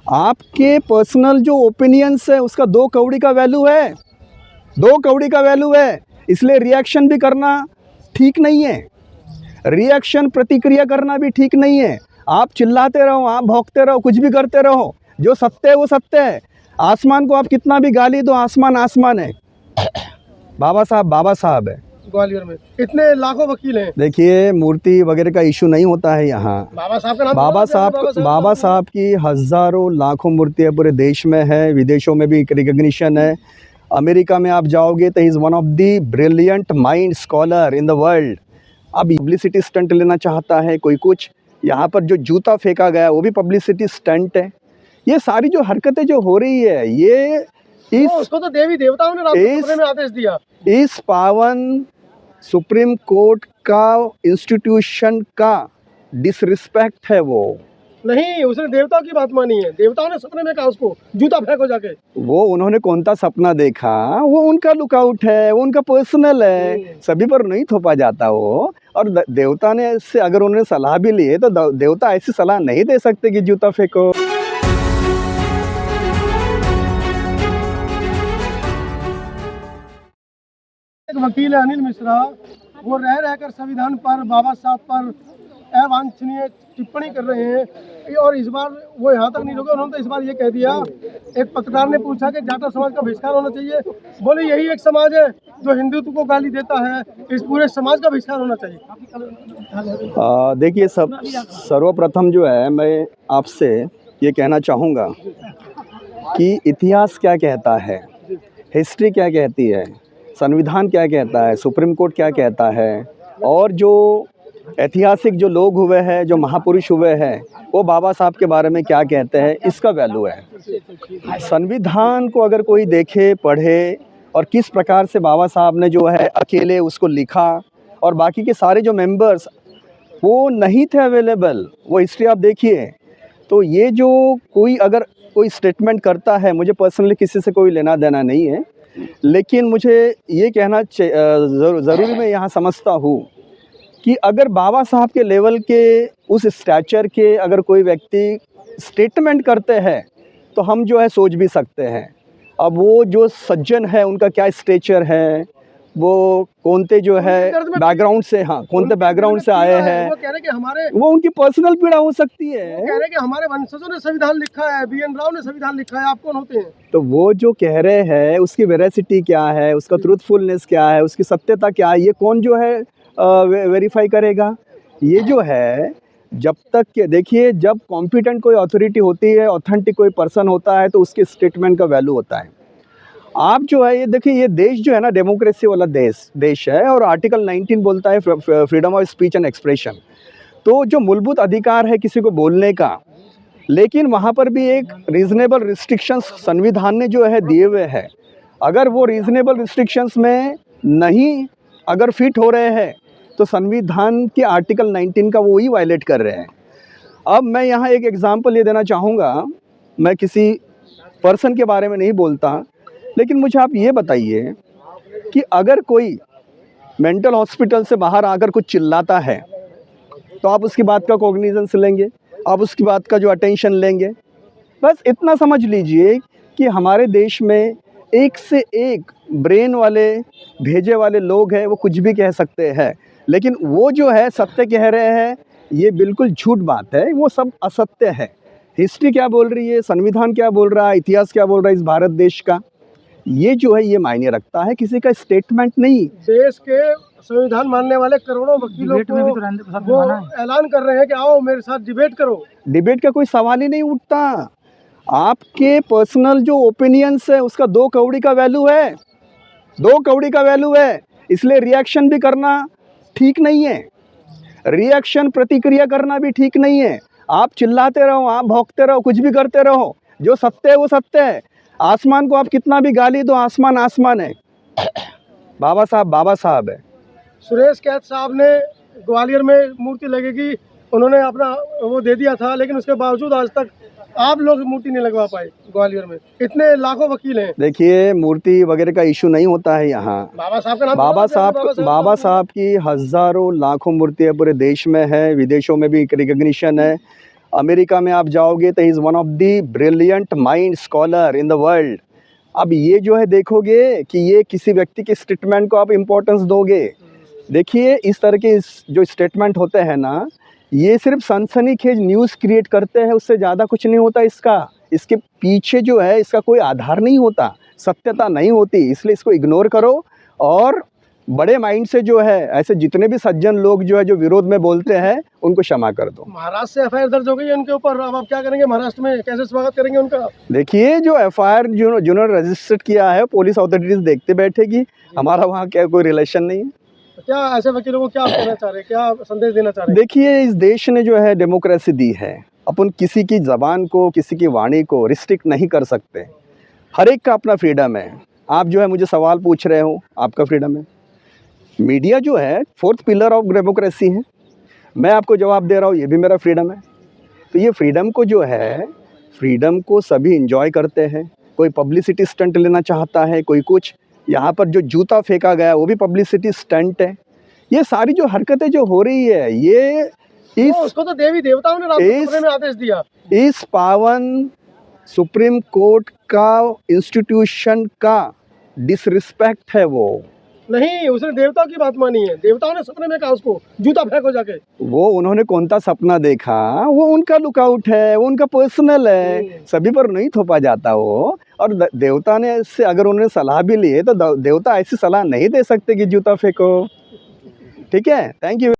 आपके पर्सनल जो ओपिनियंस है उसका 2 कौड़ी का वैल्यू है, 2 कौड़ी का वैल्यू है। इसलिए रिएक्शन भी करना ठीक नहीं है, रिएक्शन प्रतिक्रिया करना भी ठीक नहीं है। आप चिल्लाते रहो, आप भौंकते रहो, कुछ भी करते रहो, जो सत्य है वो सत्य है। आसमान को आप कितना भी गाली दो, आसमान आसमान है। बाबा साहब है। ग्वालियर में इतने लाखों वकील हैं। देखिए, मूर्ति वगैरह का इशू नहीं होता है यहाँ। बाबा साहब का नाम बाबा साहब की हज़ारों लाखों मूर्तियाँ पूरे देश में है, विदेशों में भी रिकग्निशन है। अमेरिका में आप जाओगे तो he is one of the brilliant mind scholar in the world. अब पब्लिसिटी स्टंट लेना चाहता है कोई कुछ। यहाँ पर जो जूता फेंका गया वो भी पब्लिसिटी स्टंट है। ये सारी जो हरकतें जो हो रही है, ये उसको तो देवी देवताओं ने रात को सपने में आदेश दिया। इस पावन सुप्रीम कोर्ट का इंस्टीट्यूशन का डिसरिस्पेक्ट है। वो नहीं, उसने देवताओं की बात मानी है। देवताओं ने सपने में कहा उसको जूता फेंको जाके। वो उन्होंने कौन सा सपना देखा, वो उनका लुकआउट है, वो उनका पर्सनल है, सभी पर नहीं थोपा जाता वो। और देवता ने से अगर उन्होंने सलाह भी ली है तो देवता ऐसी सलाह नहीं दे सकते कि जूता फेंको। एक वकील है अनिल मिश्रा, वो रह रहकर संविधान पर, बाबा साहब पर अवांछनीय टिप्पणी कर रहे हैं। और इस बार वो यहाँ तक नहीं रुके, उन्होंने तो इस बार ये कह दिया। एक पत्रकार ने पूछा कि जाटव समाज का बहिष्कार होना चाहिए। बोले यही एक समाज है जो हिंदुत्व को गाली देता है, इस पूरे समाज का बहिष्कार होना चाहिए। देखिए, सर्वप्रथम जो है मैं आपसे ये कहना चाहूँगा कि इतिहास क्या कहता है, हिस्ट्री क्या कहती है, संविधान क्या कहता है, सुप्रीम कोर्ट क्या कहता है, और जो ऐतिहासिक जो लोग हुए हैं, जो महापुरुष हुए हैं, वो बाबा साहब के बारे में क्या कहते हैं, इसका वैल्यू है। संविधान को अगर कोई देखे, पढ़े, और किस प्रकार से बाबा साहब ने जो है अकेले उसको लिखा, और बाकी के सारे जो मेंबर्स वो नहीं थे अवेलेबल, वो हिस्ट्री आप देखिए। तो ये जो कोई अगर कोई स्टेटमेंट करता है, मुझे पर्सनली किसी से कोई लेना देना नहीं है, लेकिन मुझे ये कहना ज़रूरी मैं यहाँ समझता हूँ कि अगर बाबा साहब के लेवल के उस स्टैचर के अगर कोई व्यक्ति स्टेटमेंट करते हैं तो हम जो है सोच भी सकते हैं। अब वो जो सज्जन है उनका क्या स्टेचर है, वो कौनते जो है बैकग्राउंड से, हाँ कौनते बैकग्राउंड से आए हैं, वो कह रहे कि हमारे, वो उनकी पर्सनल पीड़ा हो सकती है। वो कह रहे कि हमारे वंशजों ने संविधान लिखा है, बीएन राव ने संविधान लिखा है, आप कौन होते हैं? तो वो जो कह रहे हैं उसकी वेरासिटी क्या है, उसका ट्रूथफुलनेस क्या है, उसकी सत्यता क्या है, ये कौन जो है वेरीफाई करेगा? ये जो है जब तक के देखिए, जब कॉम्पिटेंट कोई अथॉरिटी होती है, ऑथेंटिक कोई पर्सन होता है, तो उसके स्टेटमेंट का वैल्यू होता है। आप जो है ये देखिए, ये देश जो है ना डेमोक्रेसी वाला देश है, और आर्टिकल 19 बोलता है freedom of speech and expression. तो जो मूलभूत अधिकार है किसी को बोलने का, लेकिन वहाँ पर भी एक रीज़नेबल रिस्ट्रिक्शंस संविधान ने जो है दिए हुए हैं। अगर वो रीज़नेबल रिस्ट्रिक्शंस में नहीं अगर फिट हो रहे हैं तो संविधान के आर्टिकल 19 का वो ही वायलेट कर रहे हैं। अब मैं यहाँ एक एग्ज़ाम्पल ये देना चाहूँगा, मैं किसी पर्सन के बारे में नहीं बोलता, लेकिन मुझे आप ये बताइए कि अगर कोई मेंटल हॉस्पिटल से बाहर आकर कुछ चिल्लाता है तो आप उसकी बात का कॉग्निजेंस लेंगे, आप उसकी बात का जो अटेंशन लेंगे। बस इतना समझ लीजिए कि हमारे देश में एक से एक ब्रेन वाले भेजे वाले लोग हैं, वो कुछ भी कह सकते हैं, लेकिन वो जो है सत्य कह रहे हैं, ये बिल्कुल झूठ बात है, वो सब असत्य है। हिस्ट्री क्या बोल रही है, संविधान क्या बोल रहा है, इतिहास क्या बोल रहा है इस भारत देश का, ये जो है ये मायने रखता है, किसी का स्टेटमेंट नहीं। देश के संविधान मानने वाले करोड़ों वकीलों को वो ऐलान कर रहे हैं कि आओ मेरे साथ डिबेट करो। डिबेट का कोई सवाल ही नहीं उठता। आपके पर्सनल जो ओपिनियंस है उसका 2 कौड़ी का वैल्यू है, 2 कौड़ी का वैल्यू है। इसलिए रिएक्शन भी करना ठीक नहीं है, रिएक्शन प्रतिक्रिया करना भी ठीक नहीं है। आप चिल्लाते रहो, आप भौंकते रहो, कुछ भी करते रहो, जो सत्य है वो सत्य है। आसमान को आप कितना भी गाली दो, आसमान आसमान है। बाबा साहब है। सुरेश कैत साहब ने ग्वालियर में मूर्ति लगेगी, उन्होंने अपना वो दे दिया था, लेकिन उसके बावजूद आज तक आप लोग मूर्ति नहीं लगवा पाए ग्वालियर में। इतने लाखों वकील हैं। देखिए, मूर्ति वगैरह का इशू नहीं होता है यहाँ। बाबा साहब का नाम, बाबा साहब की हज़ारों लाखों मूर्तियाँ पूरे देश में है, विदेशों में भी रिकग्निशन है। अमेरिका में आप जाओगे तो is one of the brilliant mind scholar in the world. अब ये जो है देखोगे कि ये किसी व्यक्ति के स्टेटमेंट को आप इम्पोर्टेंस दोगे। देखिए इस तरह के जो स्टेटमेंट होते हैं ना, ये सिर्फ सनसनीखेज न्यूज़ क्रिएट करते हैं, उससे ज़्यादा कुछ नहीं होता इसका। इसके पीछे जो है इसका कोई आधार नहीं होता, सत्यता नहीं होती, इसलिए इसको इग्नोर करो। और बड़े माइंड से जो है ऐसे जितने भी सज्जन लोग जो है जो विरोध में बोलते हैं उनको क्षमा कर दो। महाराष्ट्र से एफआईआर दर्ज हो गई है उनके ऊपर, अब आप क्या करेंगे? महाराष्ट्र में कैसे स्वागत करेंगे उनका? देखिए जो एफआईआर जिन्होंने रजिस्टर किया है पोलिस अथॉरिटीज़ देखते बैठेगी, हमारा वहाँ क्या कोई रिलेशन नहीं है। क्या ऐसे वकीलों को क्या आप कहना चाह रहे हैं, क्या संदेश देना चाह रहे हैं? देखिए इस देश ने जो है डेमोक्रेसी दी है, अपन किसी की ज़बान को किसी की वाणी को रिस्ट्रिक्ट नहीं कर सकते, हर एक का अपना फ्रीडम है। आप जो है मुझे सवाल पूछ रहे हो, आपका फ्रीडम है। मीडिया जो है फोर्थ पिलर ऑफ डेमोक्रेसी है, मैं आपको जवाब दे रहा हूँ, ये भी मेरा फ्रीडम है। तो ये फ्रीडम को जो है, फ्रीडम को सभी इंजॉय करते हैं। कोई पब्लिसिटी स्टंट लेना चाहता है, कोई कुछ। यहाँ पर जो जूता फेंका गया वो भी पब्लिसिटी स्टंट है। ये सारी जो हरकतें जो हो रही है ये उसको तो देवी देवताओं ने रात को सपने में आदेश दिया। इस पावन सुप्रीम कोर्ट का इंस्टीट्यूशन का डिसरिस्पेक्ट है। वो नहीं, उसने देवताओं की बात मानी है, देवताओं ने सपने में कहा उसको जूता फेंको जाके। वो उन्होंने कौन सा सपना देखा, वो उनका लुकआउट है, वो उनका पर्सनल है, सभी पर नहीं थोपा जाता वो। और देवता ने इससे अगर उन्होंने सलाह भी ली है तो देवता ऐसी सलाह नहीं दे सकते कि जूता फेंको। ठीक है, थैंक यू।